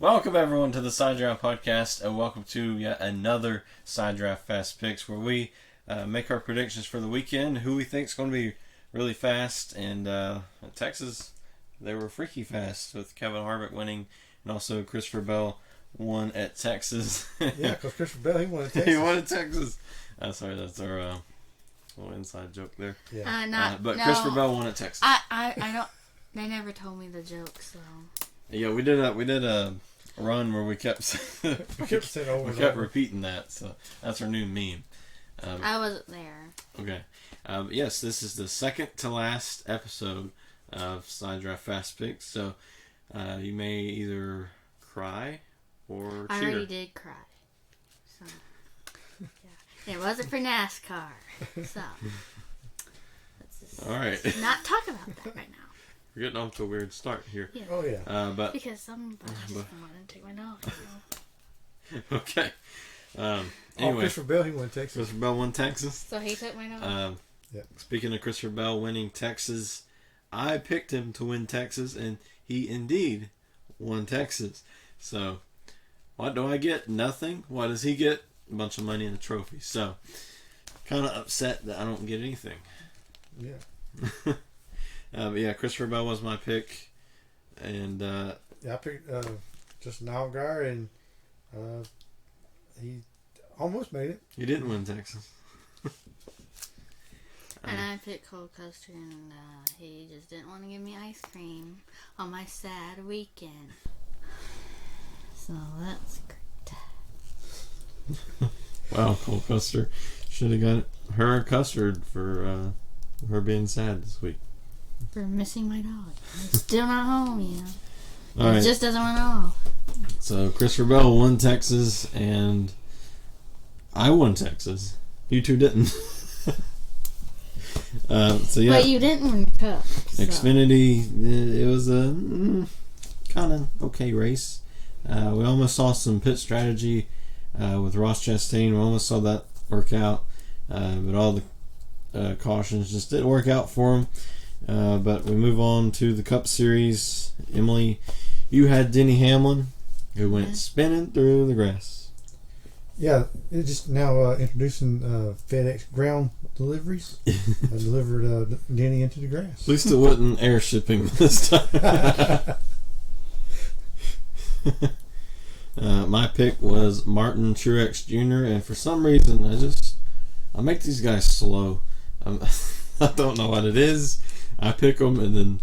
Welcome everyone to the Side Draft Podcast, and welcome to yet another Side Draft Fast Picks, where we make our predictions for the weekend, who we think is going to be really fast. And Texas, they were freaky fast with Kevin Harvick winning, and also Christopher Bell won at Texas. Yeah, because Christopher Bell, he won at Texas. He won at Texas. Sorry, that's our little inside joke there. Yeah. But Christopher Bell won at Texas. I don't. They never told me the joke, so. Yeah, we did a run where we kept repeating that, so that's our new meme. I wasn't there. Okay. Yes, this is the second to last episode of Side Draft Fast Picks, so you may either cry or cheer. I already did cry. So, yeah. It wasn't for NASCAR, so. Let's just, all right. let's not talk about that right now. We're getting off to a weird start here. Yeah. Oh, yeah. Because I just want to take my dog. Okay. Anyway, Christopher Bell, he won Texas. Christopher Bell won Texas. So he took my dog? Yeah. Speaking of Christopher Bell winning Texas, I picked him to win Texas, and he indeed won Texas. So, what do I get? Nothing. What does he get? A bunch of money and a trophy. So, kind of upset that I don't get anything. Yeah. But yeah, Christopher Bell was my pick, and I picked Justin Allgaier, and he almost made it. He didn't win Texas. And I picked Cole Custer, and he just didn't want to give me ice cream on my sad weekend. So that's great. Wow, Cole Custer should have got her custard for her being sad this week. For missing my dog. It's still not home, you know. All right. It just doesn't run off. So Christopher Bell won Texas, and I won Texas. You two didn't. So yeah. But you didn't win the cup. So. Xfinity, it was a kind of okay race. We almost saw some pit strategy with Ross Chastain. We almost saw that work out, but all the cautions just didn't work out for him. But we move on to the Cup Series. Emily, you had Denny Hamlin, who went spinning through the grass. Yeah, it's just now introducing FedEx ground deliveries. I delivered Denny into the grass. At least it wasn't air shipping this time. My pick was Martin Truex Jr., and for some reason I make these guys slow. I don't know what it is. I pick them, and then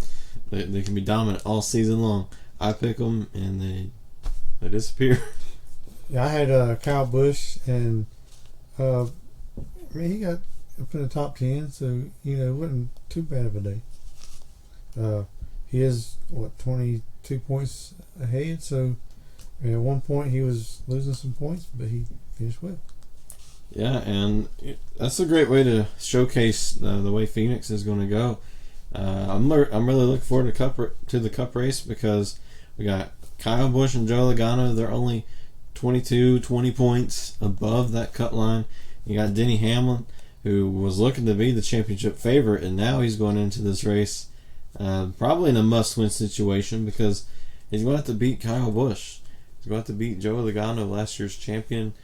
they can be dominant all season long. I pick them, and they disappear. Yeah, I had Kyle Busch, and he got up in the top 10, so it wasn't too bad of a day. He is 22 points ahead, so at one point he was losing some points, but he finished well. Yeah, and that's a great way to showcase the way Phoenix is going to go. I'm really looking forward to the Cup race, because we got Kyle Busch and Joe Logano. They're only 20 points above that cut line. You got Denny Hamlin, who was looking to be the championship favorite, and now he's going into this race probably in a must-win situation, because he's going to have to beat Kyle Busch. He's going to have to beat Joe Logano, last year's champion.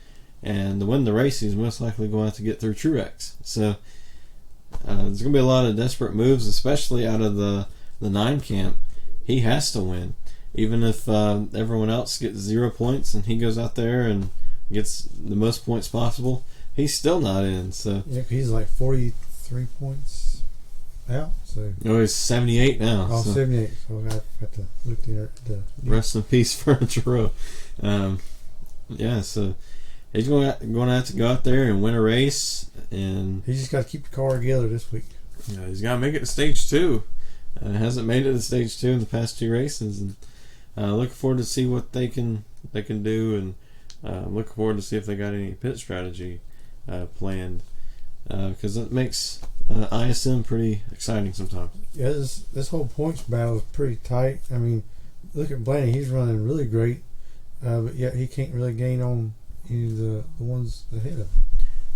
And to win the race, he's most likely going to have to get through Truex. So there's going to be a lot of desperate moves, especially out of the 9 camp. He has to win. Even if everyone else gets 0 points and he goes out there and gets the most points possible, he's still not in. So yeah, he's like 43 points out. So he's 78 now. Oh, so 78. So I have to look the rest in peace, Furniture Row. Yeah, so he's going to have to go out there and win a race, and he's just got to keep the car together this week. Yeah, he's got to make it to stage 2. Hasn't made it to stage 2 in the past 2 races, and looking forward to see what they can do, and looking forward to see if they got any pit strategy planned, because it makes ISM pretty exciting sometimes. Yeah, this whole points battle is pretty tight. I mean, look at Blaney; he's running really great, but yet he can't really gain on any of the ones ahead of him.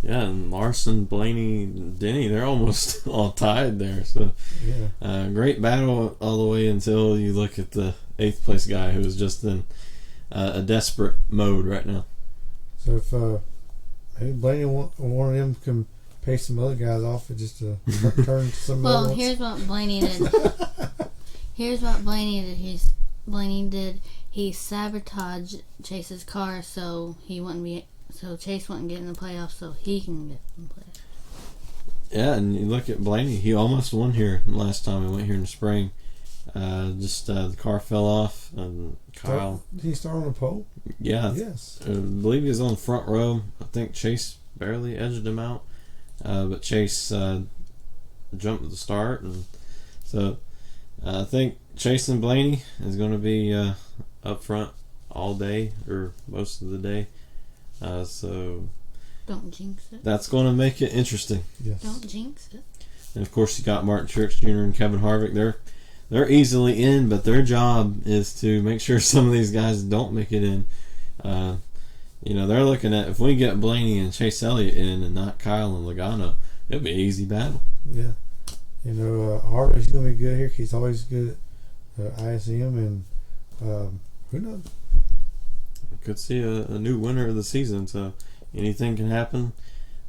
Yeah, and Larson, Blaney, and Denny, they're almost all tied there. So, Yeah. great battle all the way until you look at the 8th place guy who's just in a desperate mode right now. So if maybe Blaney one of them can pay some other guys off it just to turn to somebody Well, else. here's what Blaney did. Here's what Blaney did. Blaney did. He sabotaged Chase's car so Chase wouldn't get in the playoffs, so he can get in the playoffs. Yeah, and you look at Blaney, he almost won here last time he went here in the spring. The car fell off, and Kyle. Did he start on the pole? Yeah. Yes. I believe he was on the front row. I think Chase barely edged him out, but Chase jumped at the start, and so I think Chase and Blaney is going to be up front all day or most of the day. So don't jinx it. That's going to make it interesting. Yes. Don't jinx it. And of course, you got Martin Truex Jr. and Kevin Harvick. They're easily in, but their job is to make sure some of these guys don't make it in. They're looking at if we get Blaney and Chase Elliott in and not Kyle and Logano, it'll be an easy battle. Yeah. Harvick's going to be good here. He's always good at ISM, and who knows? Could see a new winner of the season, so anything can happen.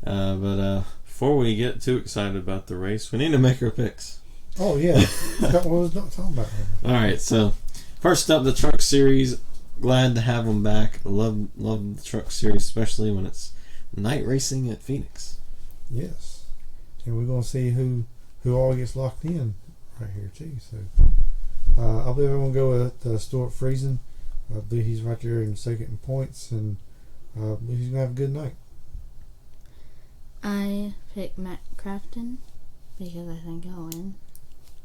But before we get too excited about the race, we need to make our picks. Oh, yeah. That's what I was talking about. All right, so first up, the Truck Series. Glad to have them back. Love the Truck Series, especially when it's night racing at Phoenix. Yes. And we're going to see who all gets locked in right here, too. So I believe I'm going to go with Stuart Friesen. I believe he's right there in second in points, and I believe he's going to have a good night. I pick Matt Crafton because I think he'll win.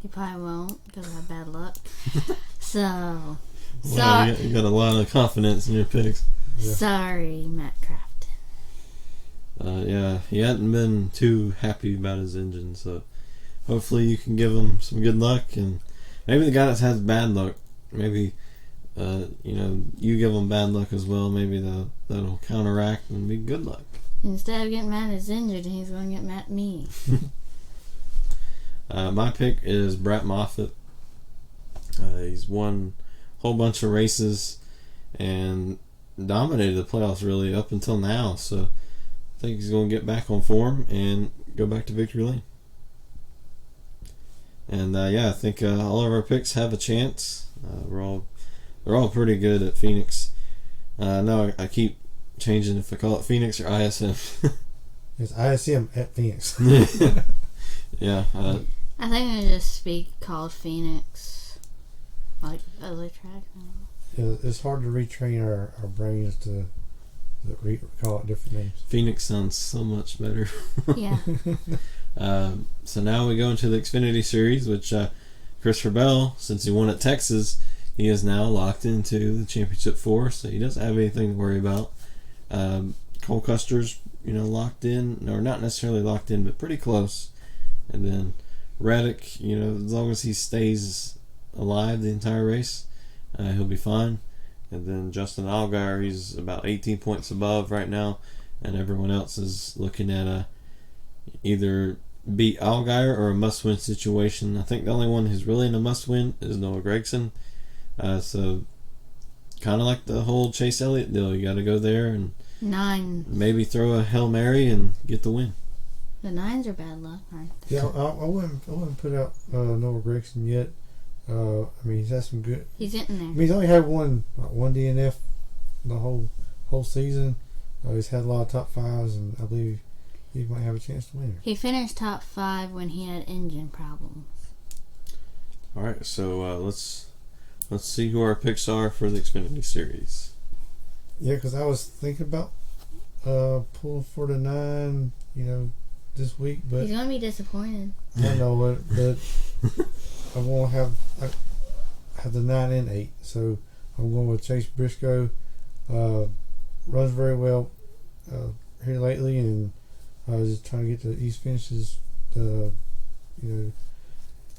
He probably won't because I have bad luck. So, you got a lot of confidence in your picks. Yeah. Sorry, Matt Crafton. Yeah, he hadn't been too happy about his engine, so hopefully you can give him some good luck, and maybe the guy that has bad luck, maybe you give him bad luck as well. Maybe that'll counteract and be good luck. Instead of getting mad at his injured, he's going to get mad at me. My pick is Brett Moffitt. He's won a whole bunch of races and dominated the playoffs really up until now. So I think he's going to get back on form and go back to victory lane. And I think all of our picks have a chance. They're all pretty good at Phoenix. No, I keep changing if I call it Phoenix or ISM. It's ISM at Phoenix. Yeah. I think it just be called Phoenix, like other track now. It's hard to retrain our brains to call it different names. Phoenix sounds so much better. Yeah. So now we go into the Xfinity Series, which Christopher Bell, since he won at Texas, he is now locked into the championship 4, so he doesn't have anything to worry about. Cole Custer's, locked in, or not necessarily locked in, but pretty close. And then Reddick, as long as he stays alive the entire race, he'll be fine. And then Justin Allgaier, he's about 18 points above right now, and everyone else is looking at either beat Allgaier or a must-win situation. I think the only one who's really in a must-win is Noah Gragson. So kind of like the whole Chase Elliott deal, you got to go there and 9. maybe throw a Hail Mary and get the win. The 9s are bad luck, aren't they? Yeah, I wouldn't put out Noah Gragson yet. He's had some good. He's getting there. He's only had one DNF the whole season. He's had a lot of top 5s, and I believe he might have a chance to win. He finished top 5 when he had engine problems. All right, so let's see who our picks are for the Xfinity Series. Yeah, because I was thinking about pulling for the 9, this week, but He's gonna be disappointed. I know it, but I won't have the 9 and 8, so I'm going with Chase Briscoe. Runs very well here lately, and just trying to get to East finishes. I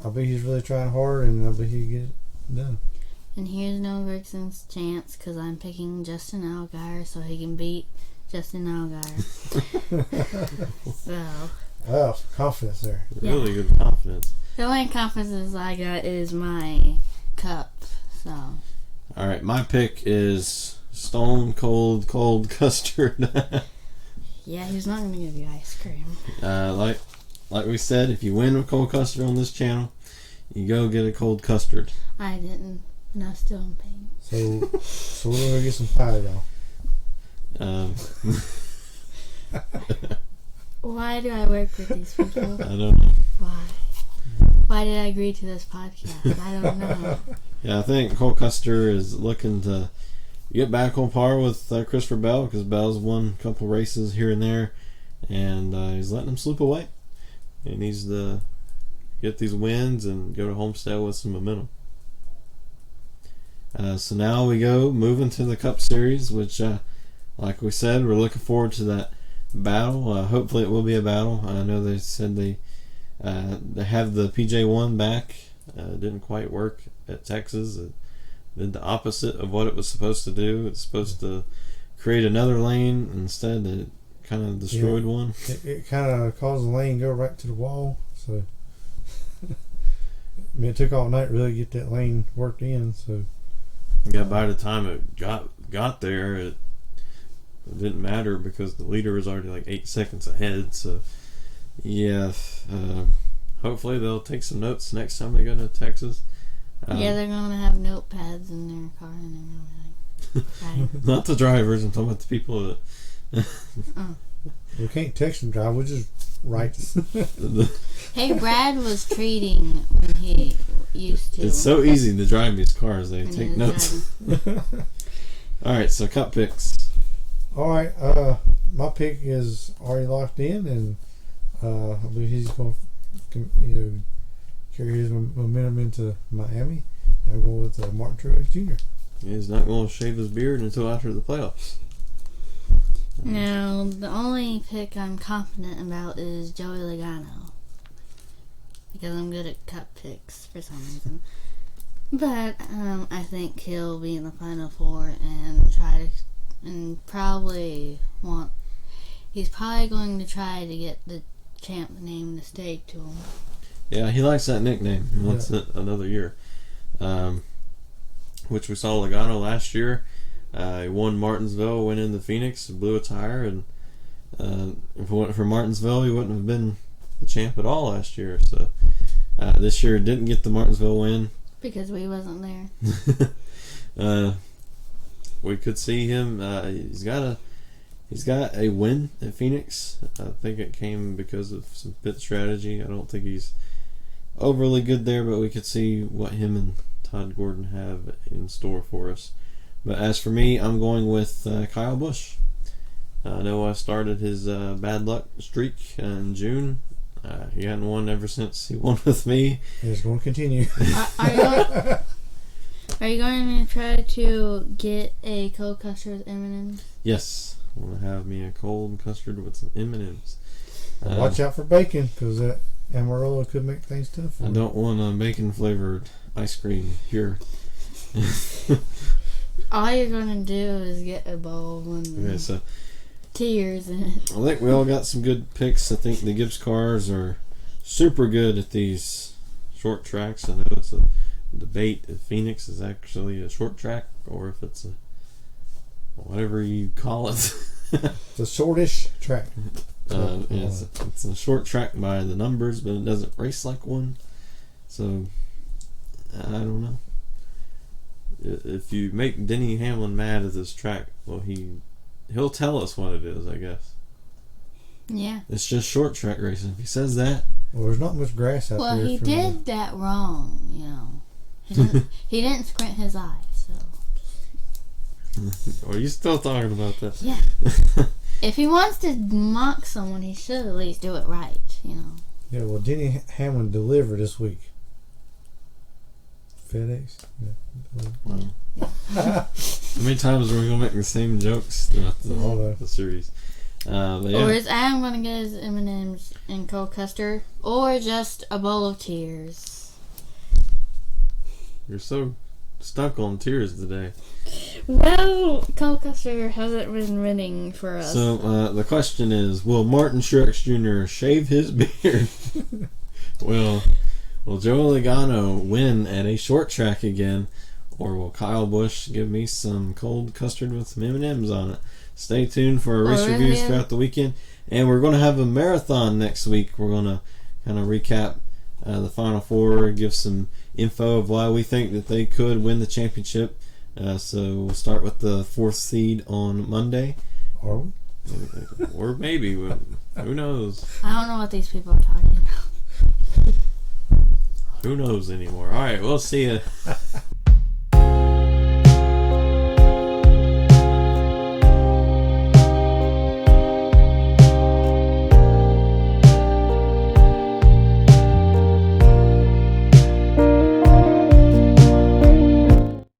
bet he's really trying hard, and I bet he'll get it done. And here's Noah Gregson's chance because I'm picking Justin Allgaier so he can beat Justin Allgaier. So. Oh, confidence there. Really good confidence. The only confidence I got is my cup. So. All right, my pick is Stone Cold Custard. Yeah, he's not going to give you ice cream. Like we said, if you win a cold custard on this channel, you go get a cold custard. I didn't. And I'm still in pain. So we're going to get some pie, y'all. Why do I work with these people? I don't know. Why? Why did I agree to this podcast? I don't know. Yeah, I think Cole Custer is looking to get back on par with Christopher Bell, because Bell's won a couple races here and there, and he's letting him slip away. He needs to get these wins and go to Homestead with some momentum. So now we go moving to the Cup Series, which, like we said, we're looking forward to that battle. Hopefully it will be a battle. I know they said they have the PJ1 back. Didn't quite work at Texas. It did the opposite of what it was supposed to do. It's supposed to create another lane. Instead, it kind of destroyed one. It kind of caused the lane go right to the wall. So I mean, it took all night really to get that lane worked in. So yeah, by the time it got there, it didn't matter because the leader was already like 8 seconds ahead. So yeah, hopefully they'll take some notes next time they go to Texas. Yeah, they're going to have notepads in their car and they're going to be like, not the drivers, I'm talking about the people that we can't text and drive, we'll just write. Hey, Brad was trading when he used to. It's so easy to drive these cars, they take notes. Alright, so Cup picks. Alright, my pick is already locked in, and I believe he's going to carry his momentum into Miami. And I'm going with Martin Truex Jr. He's not going to shave his beard until after the playoffs. No, the only pick I'm confident about is Joey Logano, because I'm good at Cup picks for some reason. But I think he'll be in the Final Four and he's probably going to try to get the champ name to stay to him. Yeah, he likes that nickname. He wants it another year. Which we saw Logano last year. He won Martinsville, went into Phoenix, blew a tire, and if it wasn't for Martinsville, he wouldn't have been the champ at all last year. So this year didn't get the Martinsville win. Because we wasn't there. We could see him. He's got a win at Phoenix. I think it came because of some pit strategy. I don't think he's overly good there, but we could see what him and Todd Gordon have in store for us. But as for me, I'm going with Kyle Busch. I know I started his bad luck streak in June. He hadn't won ever since he won with me. It's going to continue. Are you going to try to get a cold custard with M&M's? Yes, I'm going to have me a cold custard with some M&M's. Watch out for bacon, because that Amarillo could make things tough. I don't want a bacon flavored ice cream here. All you're going to do is get a bowl and tears in it. I think we all got some good picks. I think the Gibbs cars are super good at these short tracks. I know it's a debate if Phoenix is actually a short track or if it's a whatever you call it. It's a shortish track. It's a short track by the numbers, but it doesn't race like one. So I don't know. If you make Denny Hamlin mad at this track, well, he'll tell us what it is, I guess. Yeah. It's just short track racing. If he says that. Well, there's not much grass out there. Well, he did that wrong, you know. He didn't squint his eyes, so. Are you still talking about that? Yeah. If he wants to mock someone, he should at least do it right, you know. Yeah, well, Denny Hamlin delivered this week. FedEx. Yeah. Wow. Yeah. How many times are we going to make the same jokes throughout the series? Yeah. Or is Adam going to get his M&M's and cold custard? Or just a bowl of tears? You're so stuck on tears today. No, Cole Custer hasn't been winning for us. So the question is, will Martin Truex Jr. shave his beard? Will Joey Logano win at a short track again? Or will Kyle Busch give me some cold custard with some M&Ms on it? Stay tuned for race reviews throughout the weekend. And we're going to have a marathon next week. We're going to kind of recap the Final Four, give some info of why we think that they could win the championship. So we'll start with the 4th seed on Monday. Are we? Or maybe. Who knows? I don't know what these people are talking about. Who knows anymore? All right, we'll see you.